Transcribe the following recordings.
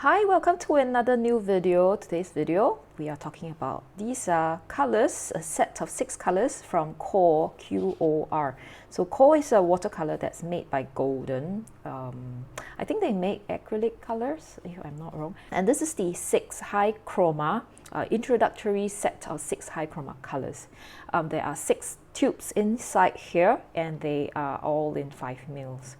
Hi, welcome to another new video. Today's video, we are talking about these colors, a set of 6 colors from QoR, QoR. So QoR is a watercolor that's made by Golden. I think they make acrylic colors, if I'm not wrong. And this is the 6 High Chroma Introductory Set of 6 High Chroma Colors. There are 6 tubes inside here, and they are all in 5 mils.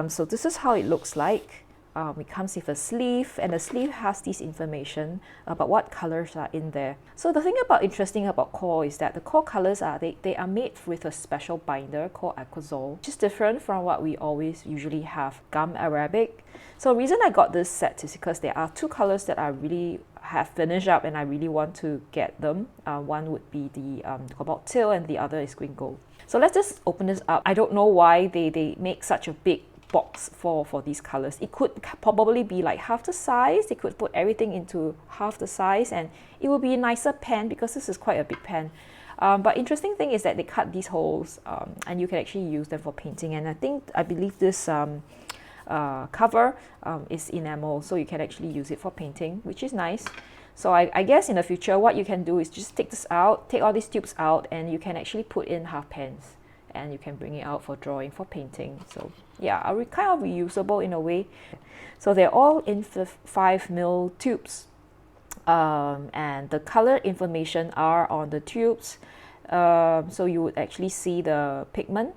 So this is how it looks like. It comes with a sleeve, and the sleeve has this information about what colors are in there. So the thing interesting about QoR is that the QoR colors they are made with a special binder called Aquazole, which is different from what we always usually have, gum arabic. So the reason I got this set is because there are 2 colors that I really have finished up and I really want to get them. One would be the cobalt teal and the other is green gold. So let's just open this up. I don't know why they make such a big box for these colors. It could probably be like half the size. They could put everything into half the size and it will be a nicer pen because this is quite a big pen. But interesting thing is that they cut these holes and you can actually use them for painting. And I believe this cover is enamel, so you can actually use it for painting, which is nice. So I guess in the future what you can do is just take this out, take all these tubes out, and you can actually put in half pens and you can bring it out for drawing, for painting. So yeah, are kind of reusable in a way. So they're all in 5mm tubes, and the color information are on the tubes. So you would actually see the pigment,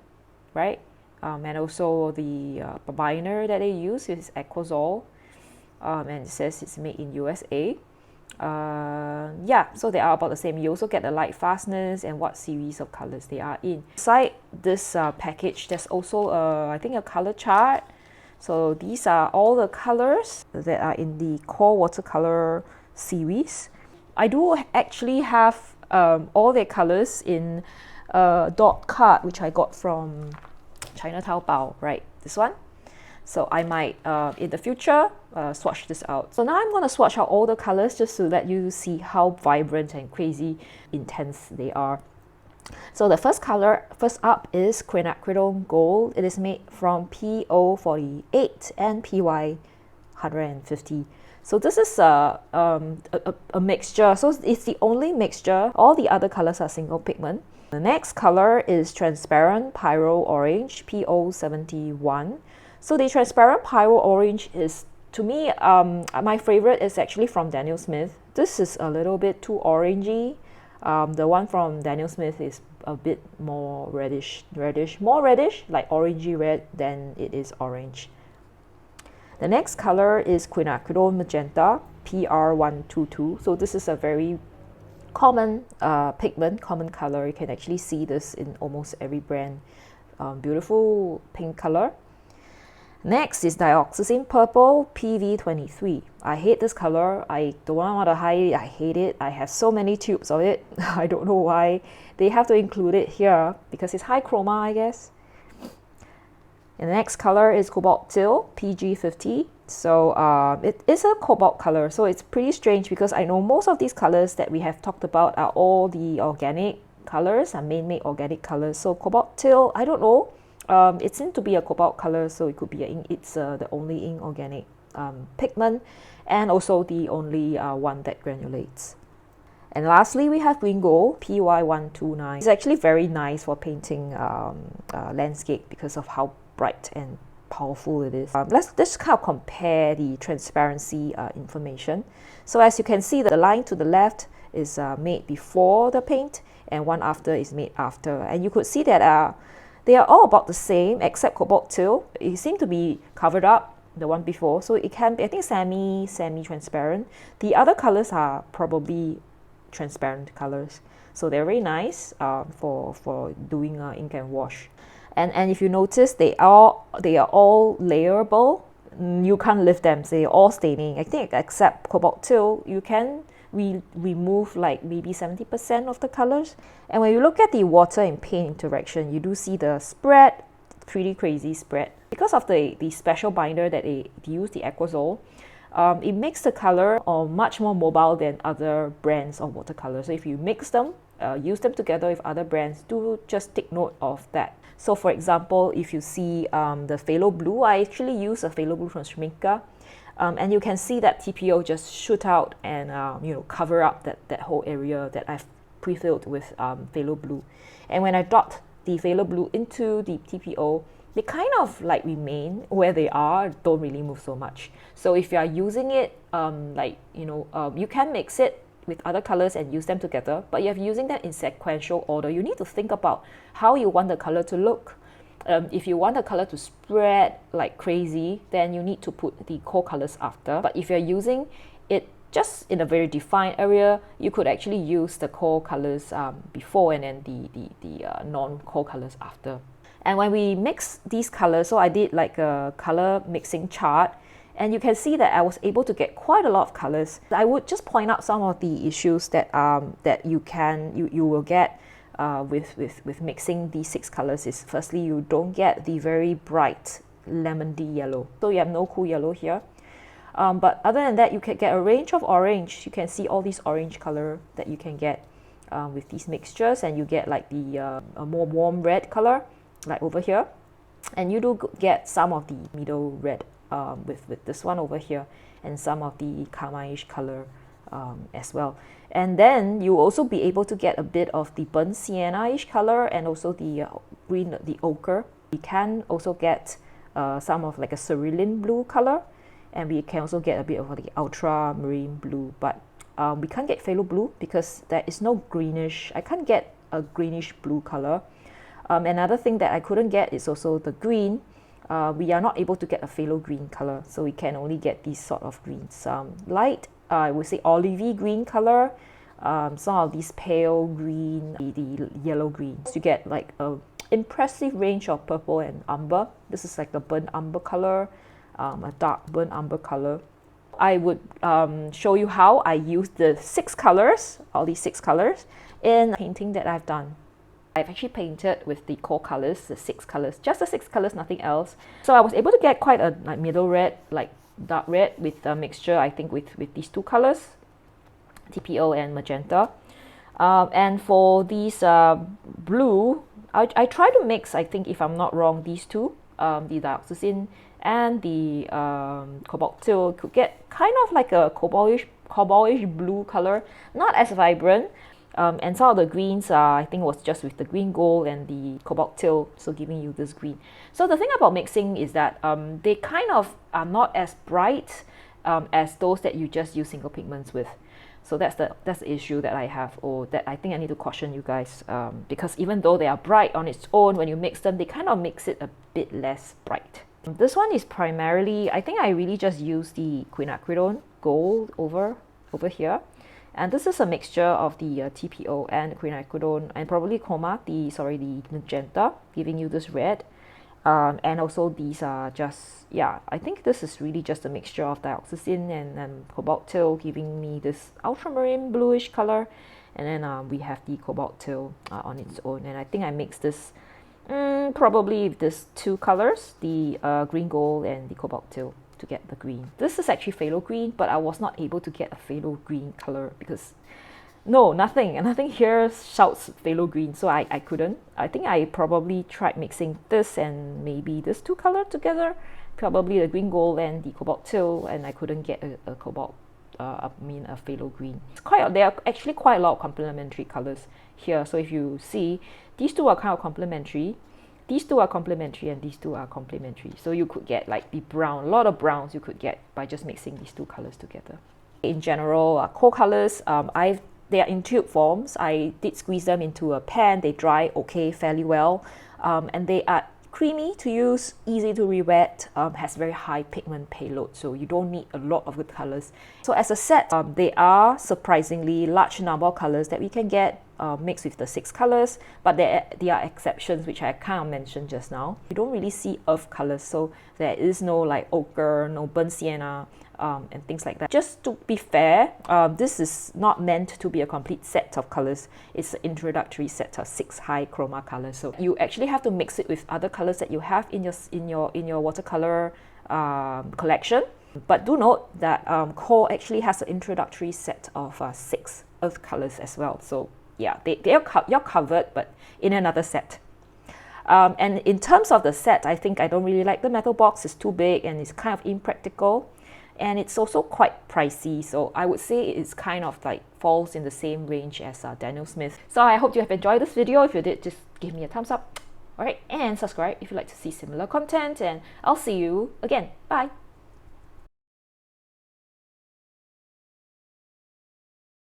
right? And also the binder that they use is Aquazole, and it says it's made in USA. Yeah, so they are about the same. You also get the light fastness and what series of colors they are in. Inside this package, there's also I think a color chart. So these are all the colors that are in the QoR watercolor series. I do actually have all their colors in a dot card, which I got from China Taobao, right? This one. So I might, in the future, swatch this out. So now I'm going to swatch out all the colors just to let you see how vibrant and crazy intense they are. So the first color, first up, is quinacridone gold. It is made from PO48 and PY150. So this is a mixture. So it's the only mixture. All the other colors are single pigment. The next color is transparent pyro orange, PO71. So the transparent pyro orange is, to me, my favorite is actually from Daniel Smith. This is a little bit too orangey. The one from Daniel Smith is a bit more more reddish, like orangey red than it is orange. The next color is quinacridone magenta, PR122. So this is a very common pigment, common color. You can actually see this in almost every brand. Beautiful pink color. Next is dioxazine purple, PV23. I hate this color. I don't want to hide it. I hate it. I have so many tubes of it. I don't know why they have to include it here because it's high chroma, I guess. And the next color is cobalt teal, PG50. So it is a cobalt color. So it's pretty strange because I know most of these colors that we have talked about are all the organic colors, are man-made organic colors. So cobalt teal, I don't know. It seemed to be a cobalt color, so it could be it's the only inorganic pigment, and also the only one that granulates. And lastly, we have green gold, PY129. It's actually very nice for painting landscape because of how bright and powerful it is. Let's just kind of compare the transparency information. So as you can see, the line to the left is made before the paint, and one after is made after. And you could see that they are all about the same except cobalt teal. It seemed to be covered up, the one before, so it can be, I think, semi-transparent. The other colors are probably transparent colors, so they're very nice for doing ink and wash. And if you notice, they are all layerable. You can't lift them, so they're all staining. I think except cobalt teal, you can remove like maybe 70% of the colors. And when you look at the water and paint interaction, you do see the spread, pretty crazy spread. Because of the special binder that they use, the Aquazole, it makes the color much more mobile than other brands of watercolors. So if you mix them, use them together with other brands, do just take note of that. So for example, if you see the phthalo blue, I actually use a phthalo blue from Schmincke. And you can see that TPO just shoot out and cover up that whole area that I've pre-filled with phthalo blue. And when I dot the phthalo blue into the TPO, they kind of like remain where they are, don't really move so much. So if you are using it, you can mix it with other colors and use them together, but you're using them in sequential order. You need to think about how you want the color to look. If you want the color to spread like crazy, then you need to put the core colors after. But if you're using it just in a very defined area, you could actually use the core colors before and then the non-core colors after. And when we mix these colors, so I did like a color mixing chart, and you can see that I was able to get quite a lot of colors. I would just point out some of the issues that you will get with mixing these 6 colors. Is firstly, you don't get the very bright lemon yellow, so you have no cool yellow here. But other than that, you can get a range of orange. You can see all these orange color that you can get with these mixtures, and you get like the a more warm red color, like over here, and you do get some of the middle red with this one over here, and some of the carmine-ish color as well. And then you also be able to get a bit of the burnt sienna-ish color, and also the green, the ochre. You can also get some of like a cerulean blue color, and we can also get a bit of the ultramarine blue, but we can't get phthalo blue because there is no greenish. I can't get a greenish blue color. Another thing that I couldn't get is also the green. We are not able to get a phthalo green color, so we can only get these sort of greens. Light, I would say olivey green color, some of these pale green, the yellow green. You get like a impressive range of purple and umber. This is like a burnt umber color, a dark burnt umber color. I would show you how I use the 6 colors, all these 6 colors, in painting that I've done. I've actually painted with the core colors, the 6 colors, just the 6 colors, nothing else. So I was able to get quite a like middle red, like dark red with a mixture, I think, with these 2 colors, TPO and magenta. And for these blue, I try to mix, I think, if I'm not wrong, these 2, the dioxazine and the cobalt teal, could get kind of like a cobaltish blue color, not as vibrant. And some of the greens, I think, was just with the green gold and the cobalt teal, so giving you this green. So the thing about mixing is that they kind of are not as bright as those that you just use single pigments with. So that's the issue that I have, or that I think I need to caution you guys, because even though they are bright on its own, when you mix them, they kind of makes it a bit less bright. This one is primarily, I think I really just use the quinacridone gold over here. And this is a mixture of the TPO and quinacridone, and probably chroma, the magenta, giving you this red. And also these are just, yeah, I think this is really just a mixture of dioxazine and cobalt teal, giving me this ultramarine bluish color. And then we have the cobalt teal on its own. And I think I mixed this probably with these 2 colors, the green gold and the cobalt teal, to get the green. This is actually phthalo green, but I was not able to get a phthalo green color because nothing here shouts phthalo green, so I couldn't. I think I probably tried mixing this and maybe this 2 color together, probably the green gold and the cobalt teal, and I couldn't get a phthalo green. There are actually quite a lot of complementary colors here. So if you see, these 2 are kind of complementary. These 2 are complementary, and these 2 are complementary. So you could get like the brown, a lot of browns you could get by just mixing these 2 colors together. In general, core colors, they are in tube forms. I did squeeze them into a pan. They dry fairly well, and they are creamy to use, easy to re-wet, has very high pigment payload, so you don't need a lot of good colors. So as a set, they are surprisingly large number of colors that we can get mixed with the 6 colors, but there are exceptions, which I kind of mentioned just now. You don't really see earth colors, so there is no like ochre, no burnt sienna, and things like that. Just to be fair, this is not meant to be a complete set of colors. It's an introductory set of 6 high chroma colors. So you actually have to mix it with other colors that you have in your watercolor collection. But do note that QoR actually has an introductory set of 6 earth colors as well. So yeah, you're covered, but in another set. And in terms of the set, I think I don't really like the metal box. It's too big and it's kind of impractical. and it's also quite pricey, so I would say it's kind of like falls in the same range as Daniel Smith. So I hope you have enjoyed this video. If you did, just give me a thumbs up. Alright, and subscribe if you'd like to see similar content, and I'll see you again. Bye!